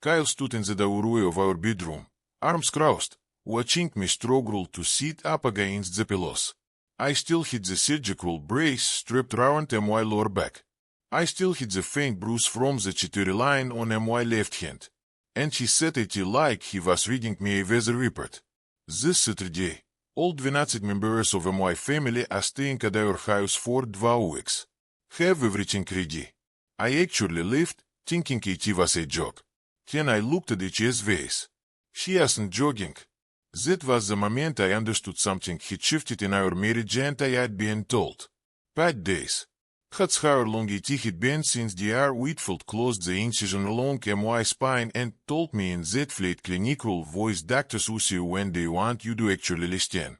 Kyle stood in the doorway of our bedroom, arms crossed, watching me struggle to sit up against the pillows. I still had the surgical brace strapped round my lower back. I still had the faint bruise from the chittery line on my left hand. And he sat at it like he was reading me a weather report. This Saturday, all 12 members of my family are staying at our house for 2 weeks. Have everything ready. I actually left, thinking it was a joke. Then I looked at HS's face. She wasn't joking. That was the moment I understood something had shifted in our marriage and I had been told. 5 days. That's how long it had been since Dr. Whitfield closed the incision along my spine and told me in that flat clinical voice doctors will see you when they want you to actually listen.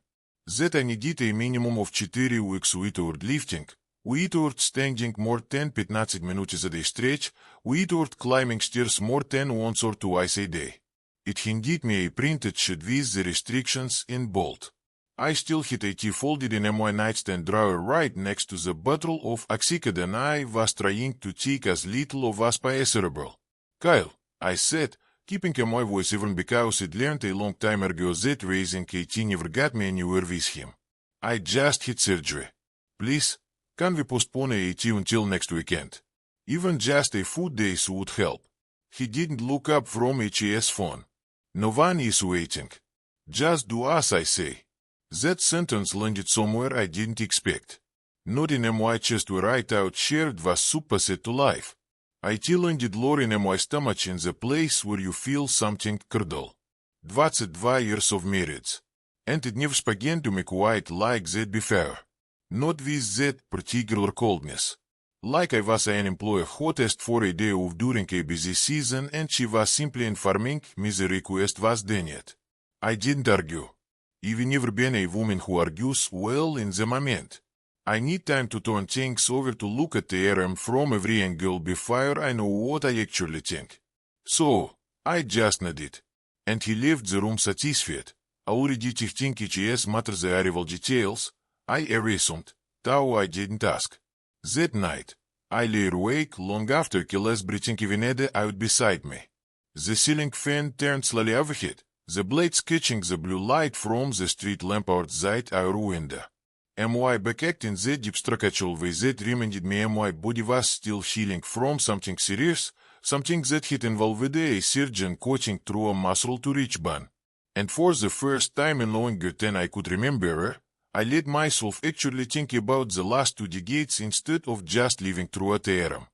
That I needed a minimum of 4 weeks without lifting, without standing more than 15 minutes at a stretch, without climbing stairs more than once or twice a day. It handed me a printed sheet with the restrictions in bold. I still had it folded in my nightstand drawer right next to the bottle of oxycodone I was trying to take as little of as possible. Kyle, I said, keeping my voice even because I'd learned a long time ago that raising a teen never got me anywhere with him. I just had surgery. Please, can we postpone it until next weekend? Even just a few days would help. He didn't look up from HS's phone. No one is waiting. Just do as I say. That sentence landed somewhere I didn't expect. Not in my chest where I thought shared was superset to life. It landed lower in my stomach in the place where you feel something curdle. 22 years of marriage. And it never began to me quite like that before. Not with that particular coldness. Like I was an employee hottest for a day off during a busy season and she was simply informing me the request was denied. I didn't argue. I've never been a woman who argues well in the moment. I need time to turn things over to look at the RM from every angle before I know what I actually think. So, I just nodded. And he left the room satisfied. Already thinking HS's matter the arrival details, I assumed, though I didn't ask. That night, I lay awake long after Kelly's breathing even out beside me. The ceiling fan turned slowly overhead. The blades catching the blue light from the street lamp outside our window. My back acting that deep structural way that reminded me my body was still healing from something serious, something that had involved a surgeon cutting through a muscle to reach bone. And for the first time in longer than I could remember, I let myself actually think about the last 2 decades instead of just living through a term.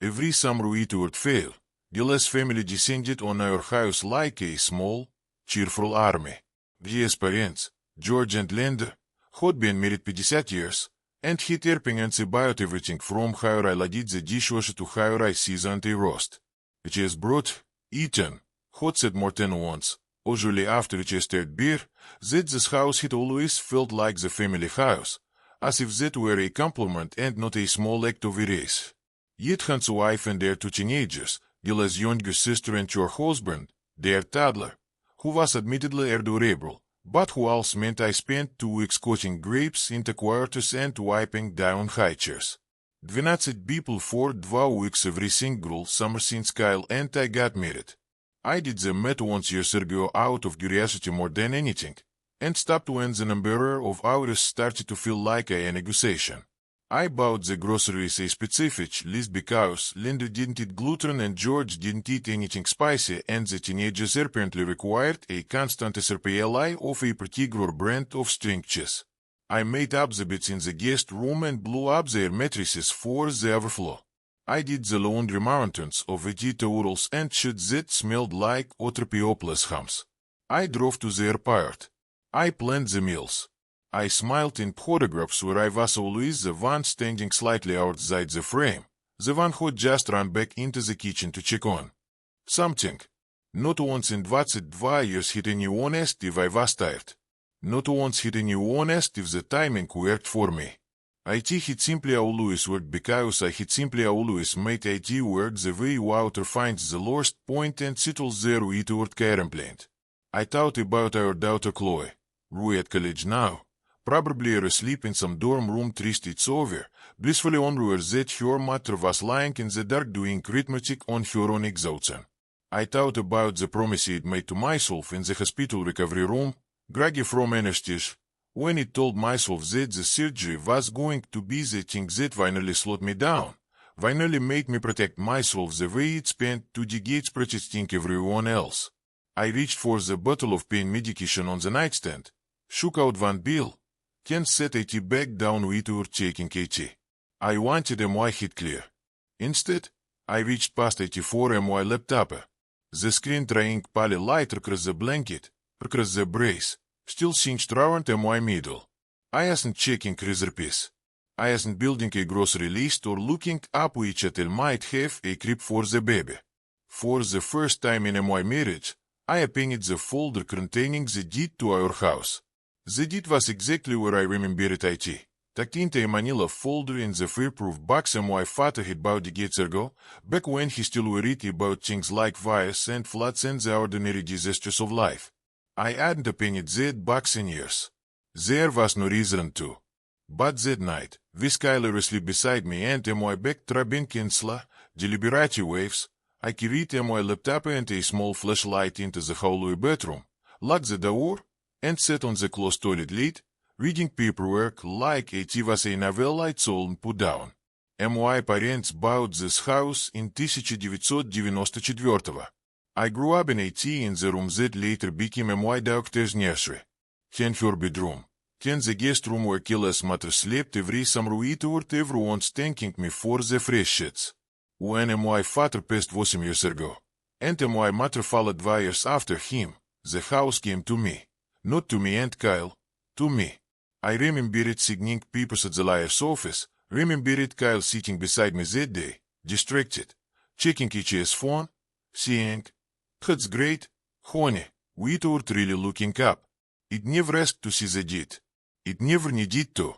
Every summer it would fail. Gilles' family descended on our house like a small, cheerful army. His parents, George and Linda, had been married 50 years, and he terping about everything from how I loaded the dishwasher to how I seasoned a roast. His brought, eaten, had said more than once, usually after his third beer, that this house had always felt like the family house, as if that were a compliment and not a small act of erase. Yet Hans' wife and their 2 teenagers, Gilles' younger sister and your husband, their toddler, who was admittedly adorable, but who also meant I spent 2 weeks cutting grapes into quarters and wiping down high chairs. 12 people for 2 weeks every single summer since Kyle and I got married. I did the math once years ago out of curiosity more than anything, and stopped when the number of hours started to feel like a negotiation. I bought the groceries a specific list because Linda didn't eat gluten and George didn't eat anything spicy and the teenagers apparently required a constant SRPLI of a particular brand of string cheese. I made up the beds in the guest room and blew up their mattresses for the overflow. I did the laundry mountains of veggie towels and sheets that smelled like Otropiopolis hams. I drove to the airport. I planned the meals. I smiled in photographs where I was always the one standing slightly outside the frame, the one who just ran back into the kitchen to check on something. Not once in 22 years had anyone asked if I was tired. Not once had anyone asked if the timing worked for me. IT had simply always worked because I had simply always made IT work the way water finds the lowest point and settles there without complaint. I thought about our daughter Chloe, who at college now, probably asleep in some dorm room 3 streets over, blissfully unaware that her mother was lying in the dark doing arithmetic on her own exhaustion. I thought about the promise I'd made to myself in the hospital recovery room, groggy from anesthesia, when I told myself that the surgery was going to be the thing that finally slowed me down, finally made me protect myself the way I'd spent 2 decades protecting everyone else. I reached for the bottle of pain medication on the nightstand, shook out one pill, then set it back down without checking it. I wanted my head clear. Instead, I reached past 84 my laptop. The screen trying pale light across the blanket, across the brace, still cinched round my middle. I wasn't checking recipes. I wasn't building a grocery list or looking up which I might have a crib for the baby. For the first time in my marriage, I opened the folder containing the deed to our house. The deed was exactly where I remembered it. Tucked into a manila folder in the fireproof box my father had bought decades ago, back when he still worried about things like fires and floods and the ordinary disasters of life. I hadn't opened that box in years. There was no reason to. But that night, with Skylar asleep beside me and my back throbbing in slow, deliberate waves, I carried my laptop and a small flashlight into the hallway bedroom, locked the door, and sat on the closed toilet lid, reading paperwork like it was a novel I'd sold and put down. My parents bought this house in 1994. I grew up in in the room that later became my doctor's nursery. Then her bedroom. Then the guest room where Kelly's mother slept every summer without everyone's thanking me for the fresh sheets. When my father passed 8 years ago, and my mother followed 2 years after him, the house came to me. Not to me and Kyle, to me. I remembered signing papers at the lawyer's office, remembered Kyle sitting beside me that day, distracted, checking his phone, saying, "That's great, honey," without really looking up. It never asked to see the deed. It never needed to.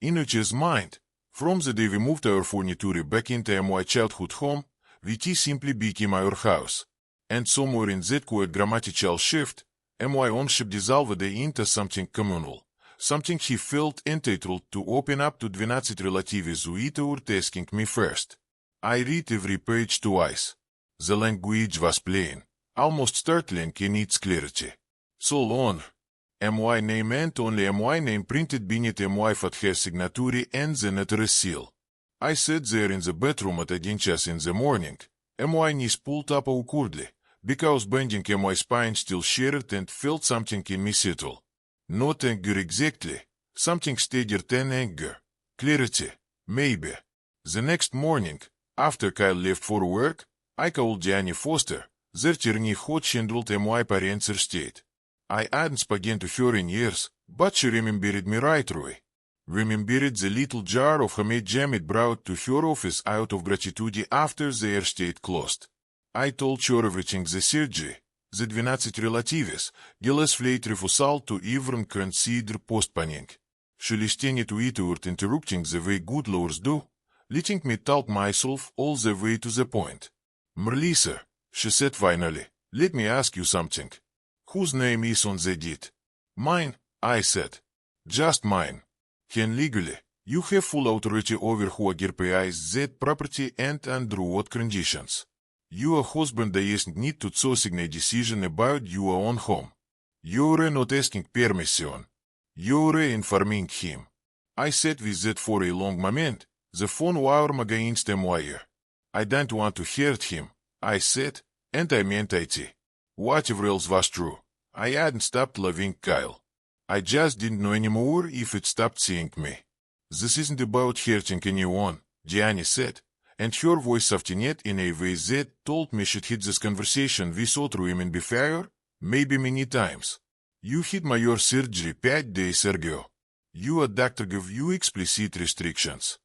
In his mind, from the day we moved our furniture back into my childhood home, it simply became our house. And somewhere in that quiet grammatical shift, my ownership dissolved into something communal. Something he felt entitled to open up to 12 relatives without asking me first. I read every page twice. The language was plain, almost startling in its clarity. So long. My name and only my name printed beneath my father's signature and the notary seal. I sat there in the bedroom at 1 in the morning, my knees pulled up awkwardly, because bending my spine still shivered and felt something in me settle. Not anger exactly, something steadier than anger. Clarity, maybe. The next morning, after Kyle left for work, I called Diane Foster, their attorney who handled my parents' estate. I hadn't spoken to her in years, but she remembered me right away. Remembered the little jar of homemade jam it brought to her office out of gratitude after their estate closed. I told her everything the surgery, the 12 relatives, Gilles flight refusal to even consider postponing. She listened to it without interrupting the way good lawyers do, letting me talk myself all the way to the point. "Melissa," she said finally, "let me ask you something. Whose name is on the deed?" "Mine," I said. "Just mine." "Then legally, you have full authority over who occupies that property and under what conditions. Your husband doesn't need to make a decision about your own home. You're not asking permission. You're informing him." I sat with that for a long moment, the phone warm against my ear. "I don't want to hurt him," I said, and I meant it. Whatever else was true, I hadn't stopped loving Kyle. I just didn't know anymore if it stopped seeing me. "This isn't about hurting anyone," Diane said, and her voice softened in a way that told me she'd had this conversation with other women before, maybe many times. "You had my surgery 5 days ago. Your doctor gave you explicit restrictions.